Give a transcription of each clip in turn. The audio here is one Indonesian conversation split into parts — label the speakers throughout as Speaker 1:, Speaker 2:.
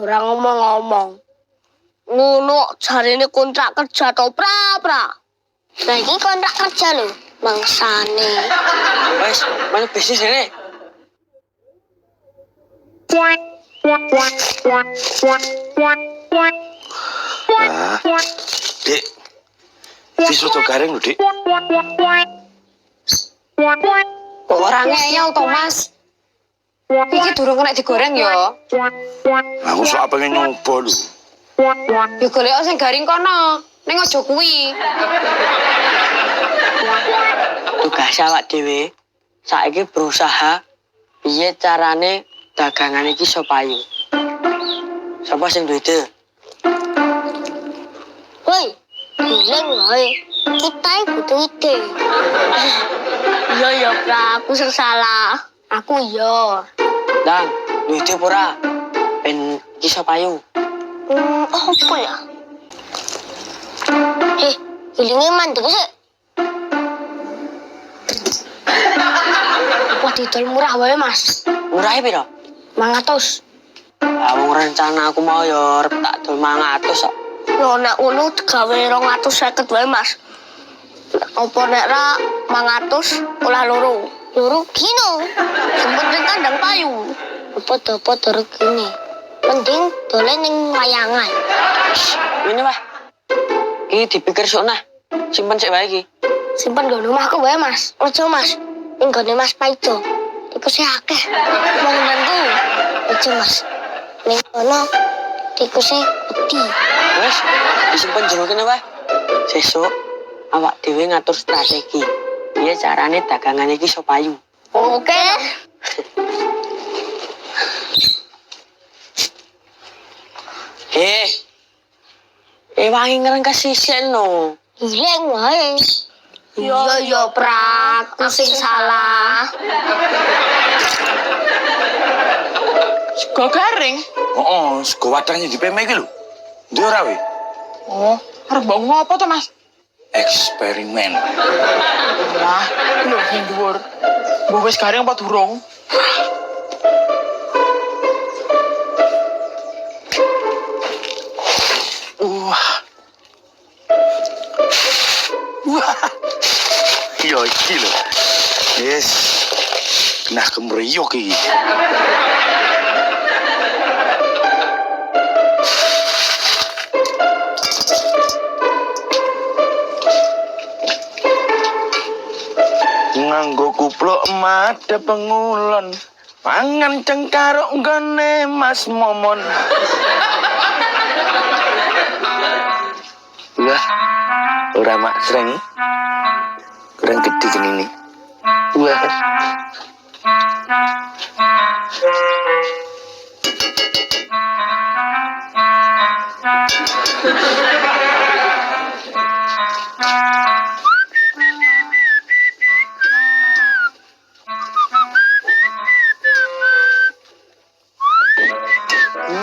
Speaker 1: ora ngomong-ngomong. Ngono jarine kontrak kerja to, pra. Lah iki kontrak kerja lho, bangsane.
Speaker 2: Wes, mana bisnis ini?
Speaker 3: Ah, Dik. Iki soto garing lho, Dik.
Speaker 4: Ora ngeyel to, Mas. Iki durung kena digoreng ya.
Speaker 3: Aku sok pengen nyoba lho.
Speaker 4: Ya golek sing garing kono. Ning aja kuwi.
Speaker 2: Tugas awak dhewe saiki berusaha piye carane dagangan iki iso payu. Sapa sing duwe ide?
Speaker 1: Woi, bilang wae. Kita butuh ide. Iya, pra. Aku sing salah. Aku iya.
Speaker 2: Dang, duwe ide apa ora? Ben iso payu.
Speaker 1: Apa ya? Gilinge mandek sih. Apa didol murah wae, Mas?
Speaker 2: Murahe piro?
Speaker 1: 500.
Speaker 2: Ah wong rencana aku mau yo arep tak dol 500 kok.
Speaker 1: Yo nek ngono gawe 250 wae, Mas. Apa nek ra 500 olah loro. Loro kino. Sepenting kandang payu. Apa regine. Mending dolen ning wayangan.
Speaker 2: Ini mah. Iki dipikir sok nah. Simpen sik wae iki.
Speaker 1: Simpen nggo omahku wae, Mas. Ojo, Mas. Ning gone Mas Paido. Tikusé akeh. Wong nangku. Ojo, Mas. Ning kono tikusé wedi.
Speaker 2: Wes, disimpen jero kene wae. Sesuk awak dhewe ngatur strategi. Piye carane dagangan iki iso payu.
Speaker 1: Oke.
Speaker 2: Wangi ngerengkes sisik no.
Speaker 1: Ileng wae. Iya, pra. Aku sing salah.
Speaker 5: Sego garing?
Speaker 3: Oh, sego wadangnya di PM iki lho. Ndi ora we?
Speaker 5: Oh, arep mbok ngopo to, Mas?
Speaker 3: Eksperimen.
Speaker 5: Wah, lho sing dhuwur. Mbok wis garing apa durung?
Speaker 3: Wah. Yo iki lho. Yes. Nah, kemriyok iki. Nganggo kupluk made pengulon. Pangan cengkaruk nggone Mas Momon. Wah, ora mak sreng. Kurang gede gini nih. Wah.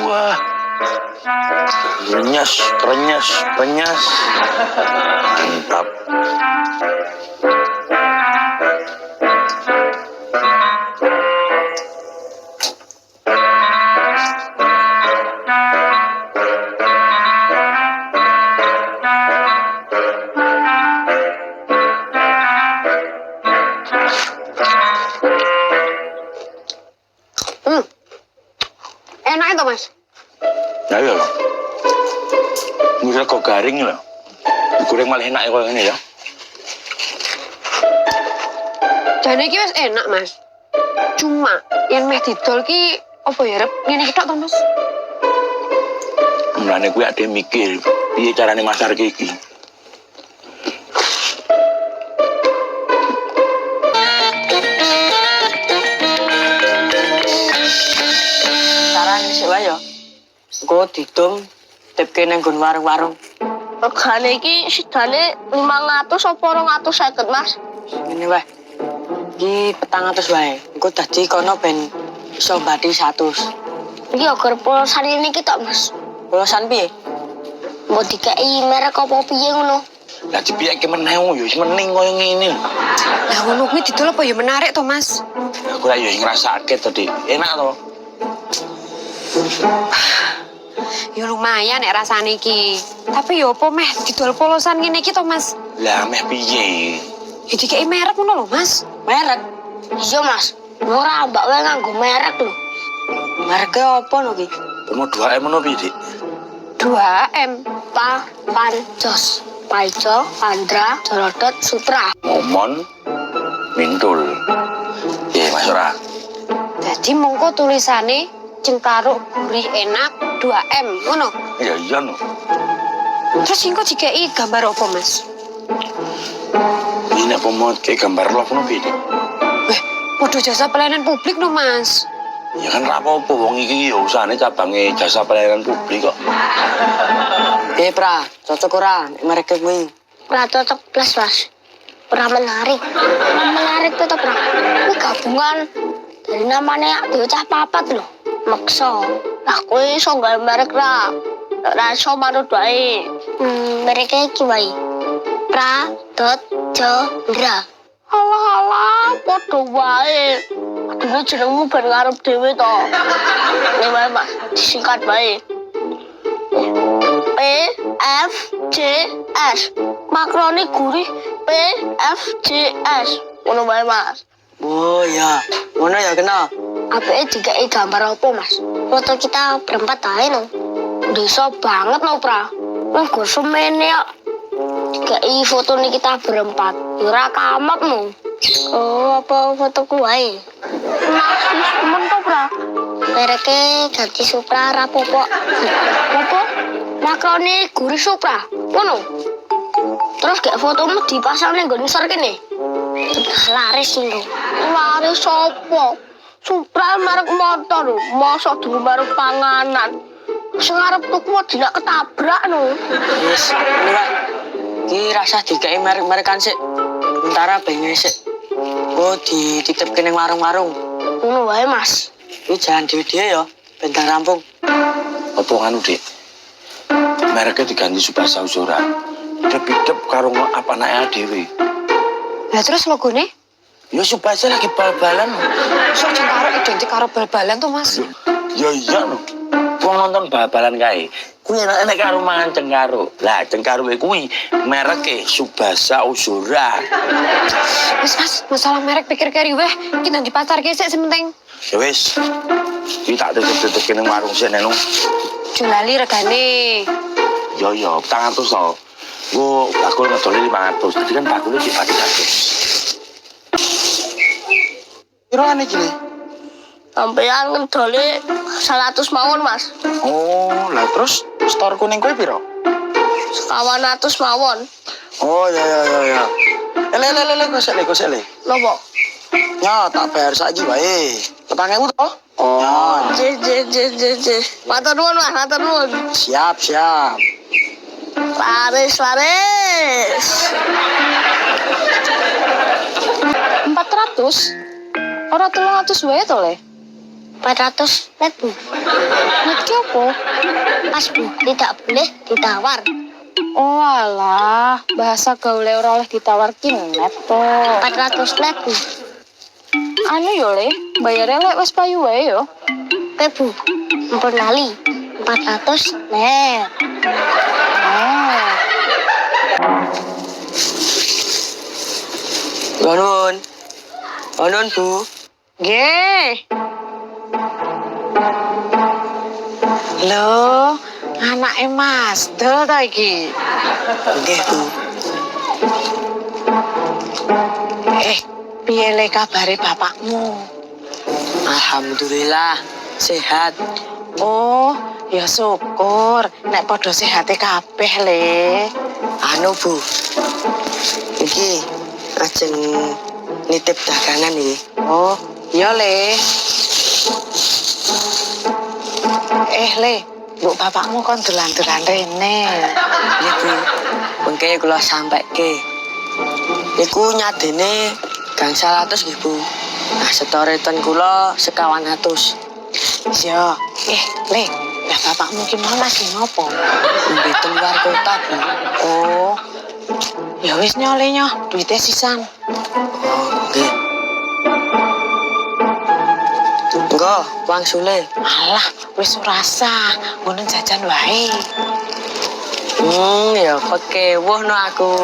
Speaker 3: Wah. Renyes. Mantap.
Speaker 4: Enak itu, Mas.
Speaker 3: Ya iya loh. Misal kok garing loh. Digoreng malah enak ya kalau ini ya.
Speaker 4: Jane iki wis enak, Mas. Cuma yang meh didol ki apa ya rep ngene iki tok to, Mas.
Speaker 3: Mulane kuwi ade mikir piye carane masarke iki.
Speaker 2: Carane sik wae yo. Engko didum tepke nang nggon warung-warung.
Speaker 1: Regane iki sidane 500 apa 250, Mas?
Speaker 2: Ngene wae. Iki 400 wae. Engko dadi kono ben iso bati 100.
Speaker 1: Iki agar polosan ini kita, Mas.
Speaker 2: Polosan piye?
Speaker 1: Mbok dikei merek apa piye ngono?
Speaker 3: Lah dipiyake meneh yo wis mening koyo ngene.
Speaker 4: Lah ngono kuwi didol apa ya menarik to, Mas?
Speaker 3: Aku ra yo ngrasake to, Dik. Enak to.
Speaker 4: ya lumayan nek rasane iki. Tapi ya apa meh didol polosan ngene iki to, Mas?
Speaker 3: Lah meh piye?
Speaker 4: Ya dikei merek ngono lho, Mas.
Speaker 2: Merek.
Speaker 1: Iya mas, ora mbak wae nganggo merek lho.
Speaker 2: Mereknya apa no ki?
Speaker 3: Mau 2M ngono piye, Dik?
Speaker 4: 2M.
Speaker 1: Pa, Pan, Jos, Paijo, Pandra, Jorodot, Sutra.
Speaker 3: Momon Mintul. Mas ora.
Speaker 4: Jadi mongko tulisane cengkaruk gurih enak 2M ngono.
Speaker 3: Ya iya no.
Speaker 4: Terus engko dikei gambar apa, Mas?
Speaker 3: Ini apa mau kayak gambar lo ngono piye, Dik?
Speaker 4: Weh, podo jasa pelayanan publik no, Mas.
Speaker 3: Ya kan ra apa-apa wong iki ya usahane cabange jasa pelayanan publik kok.
Speaker 2: Pra, cocok ora nek mereknya kuwi?
Speaker 1: Ora cocok plus mas. Ora menarik. Ora menarik tetep ora. Ini gabungan dari namanya bocah papat lho. Maksa. Lah kowe iso gawe merek ra. Ra iso manut wae. Mereknya iki wae. Pra.Jondra. Alah, padha wae. Dene jenengmu ben ngarep dhewe to. Nek wae Mas, disingkat wae. PFJS. Makroni gurih PFJS. Ngono wae Mas.
Speaker 2: Oh ya, ngono ya kenal.
Speaker 1: Apike dikei gambar apa Mas? Foto kita berempat ae no. Desa banget no, Pra. Wong go semene kok. Dikei foto nih kita berempat. Ora kamat no. Oh, apa fotoku wae? Mas, wis temen to, Pra. Mereknya ganti Supra rapopo. Apa? Makroni gurih Supra. Ngono. Terus kayak fotomu dipasang ning nggon ngisor kene. Laris sih lho. Laris sopo? Supra merek motor lho. Masa dulu merek panganan. Sing arep tuku dina ketabrak no.
Speaker 2: Wis, ora. Ki rasa dikei merek-merekan sik. Sementara pengen sik. Oh, dititip kene warung-warung.
Speaker 1: Ngono wae, Mas.
Speaker 2: Ini jangan dhewe-dhewe ya, bentar rampung.
Speaker 3: Apa nganu, Dik? Mereknya diganti Subasa Usura. Dep-dep karo apa anake dhewe.
Speaker 4: Lah terus logone?
Speaker 3: Ya Subasa lagi bal-balan.
Speaker 4: Sok cengkaruk identik karo bal-balan tuh, Mas.
Speaker 3: Ya iya no. Wong nonton bal-balan kae. Kuwi enak-enak karo mangan cengkaruk. Lah cengkaruke kuwi mereke Subasa Usura.
Speaker 4: Wis, Mas, masalah merek pikir keri weh. Ki nang di pasar ki sik sementing.
Speaker 3: Ya wis. Iki tak tutup kene warung sik nenu.
Speaker 4: Julali regane.
Speaker 3: Ya ya 400 to. Gua bakul ngedoli 500. Jadi kan bakulnya di 400.
Speaker 5: Piroan iki?
Speaker 1: Sampeyan ngedole 100 mawon, Mas.
Speaker 5: Oh, lah terus store kuning kowe piro?
Speaker 1: 100 mawon.
Speaker 5: Oh, ya. Ele, kok sele.
Speaker 1: Nopo?
Speaker 5: Ya, tak bayar saiki wae. 4.000 toh?
Speaker 1: Oh, je. Matur nuwun, Mas, matur nuwun.
Speaker 5: Siap.
Speaker 1: Laris.
Speaker 4: 400? Ora 300 wae to, Le?
Speaker 1: 400 net, Bu.
Speaker 4: Net ki opo?
Speaker 1: Mas, Bu, tidak boleh ditawar.
Speaker 4: Oh alah, bahasa gaule ora oleh ditawar ki net to.
Speaker 1: 400 net, Bu.
Speaker 4: Anu yo, Le, bayare lek wis payu wae yo.
Speaker 1: Oke, Bu. Ampun lali. 400 net.
Speaker 2: Nuwun, Bu.
Speaker 4: Nggih. Lho, anake Mas Del ta iki?
Speaker 2: Nggih, Bu.
Speaker 4: Piye le kabare bapakmu?
Speaker 2: Alhamdulillah, sehat.
Speaker 4: Oh, ya syukur. Nek padha sehate kabeh, Le.
Speaker 2: Anu, Bu. Iki ajeng nitip dagangan iki.
Speaker 4: Oh, iya, Le. Le, mbok bapakmu kon dolan-dolan rene.
Speaker 2: Nggih, Bu. Mengke kula sampeke. Iku nyadene gang 100 nggih, Bu. Nah, setoreton kula 100.
Speaker 4: Iya. Le, lah bapakmu ki mau lagi ngopo?
Speaker 2: Nembe luar kota, Bu.
Speaker 4: Oh. Ya wis nyole duite sisan.
Speaker 2: Oh, nggih. Engko, wangsule.
Speaker 5: Alah, wis ora usah. Ngono jajan wae.
Speaker 2: Ya kekewuh no aku.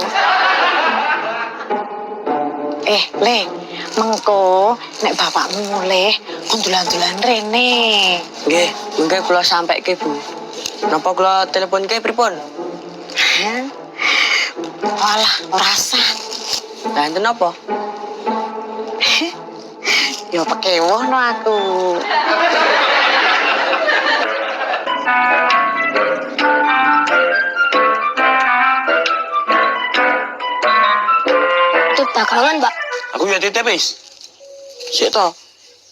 Speaker 5: Le, mengko nek bapakmu mulih kon dolan-dolan rene.
Speaker 2: Nggih, mengke kula sampaike, Bu. Napa kula teleponke pripun?
Speaker 5: Hah? Alah, ora usah.
Speaker 2: Lah enten napa?
Speaker 5: Ya pekewuh no aku.
Speaker 1: Itu dagangan, Mbak.
Speaker 3: Aku ya titip wis.
Speaker 5: Sik to.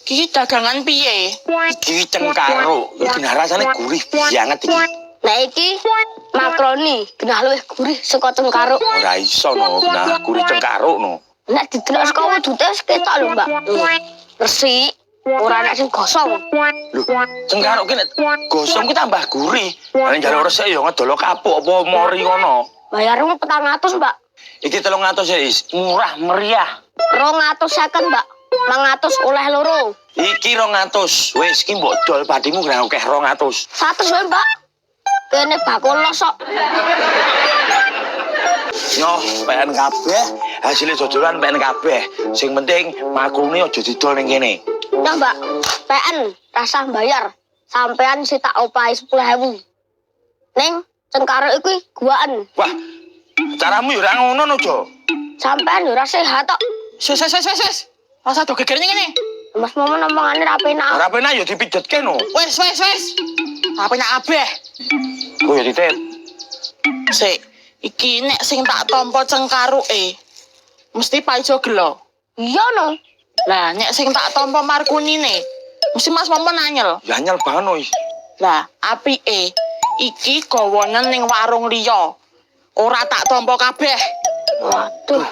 Speaker 5: Ki dagangan piye?
Speaker 3: Iki cengkaro, iki rasane gurih banget iki.
Speaker 1: Nah iki makroni, genah luwih gurih saka cengkaro.
Speaker 3: Ora iso no, nah gurih cengkaro no.
Speaker 1: Nek didelok saka wujute wis ketok lho, Mbak. Resik, ora nek sing gosong.
Speaker 3: Lho, cengkaro ki nek gosong ki tambah gurih. Nek njaluk resik ya ngedolo kapuk apa mori ngono.
Speaker 1: Bayarmu 400, Mbak.
Speaker 3: Iki 300 ya, Is. Murah meriah.
Speaker 1: 250, Mbak. 100 oleh loro.
Speaker 3: Iki 200. Wis iki mbok dol padimu ora akeh 200.
Speaker 1: 100 wae, Mbak. Kene bakul losok.
Speaker 3: Nyoh, PN kabeh, hasilnya jodolan PN kabeh. Sing penting makroni aja didol ning kene.
Speaker 1: Nah, Mbak. PN rasa bayar. Sampean sih tak opahi 10.000. Ning cengkaro iku guaan.
Speaker 3: Wah, caramu ya ora ngono no, Jo.
Speaker 1: Sampean ora sehat tok.
Speaker 5: Wes. Rasa do geger ngene.
Speaker 1: Mas Momo omongane ra penak.
Speaker 3: Ora penak ya dipijetke no.
Speaker 5: Wes. Apa nak kabeh?
Speaker 3: Ku ya titip.
Speaker 5: Sik, iki nek sing tak tampa cengkaruke mesti paijo gelo.
Speaker 1: Iya no.
Speaker 5: Lah, nek sing tak tampa markunine mesti Mas Momo nanyel.
Speaker 3: Ya nyel banget no, Is.
Speaker 5: Lah, apike iki gawonen ning warung liya. Ora tak tampa kabeh.
Speaker 1: Waduh.